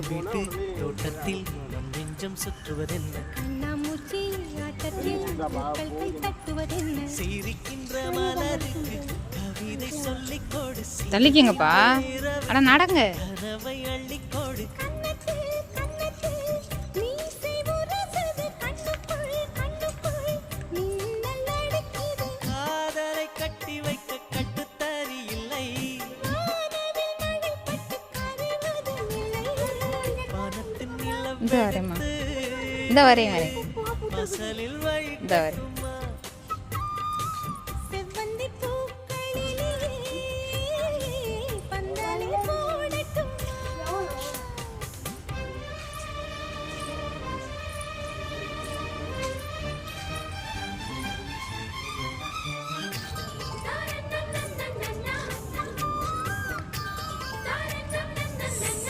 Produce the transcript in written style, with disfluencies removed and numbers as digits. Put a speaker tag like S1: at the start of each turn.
S1: வீட்டு தோட்டத்தில் மனம் நெஞ்சம் சுற்றுவதென்ன சிரிக்கின்ற மலருக்கு கவிதை சொல்லிக் கொடு
S2: தள்ளிக்கங்கப்பா அட நடங்க
S1: கனவை அள்ளிக் கொடு காதலை கட்டி வைக்க கட்டுத்தறி இல்லை வானத்தின்
S2: இந்த வரேம்மா இந்த வரேன்
S1: வாசலில்
S2: இந்த வரேன்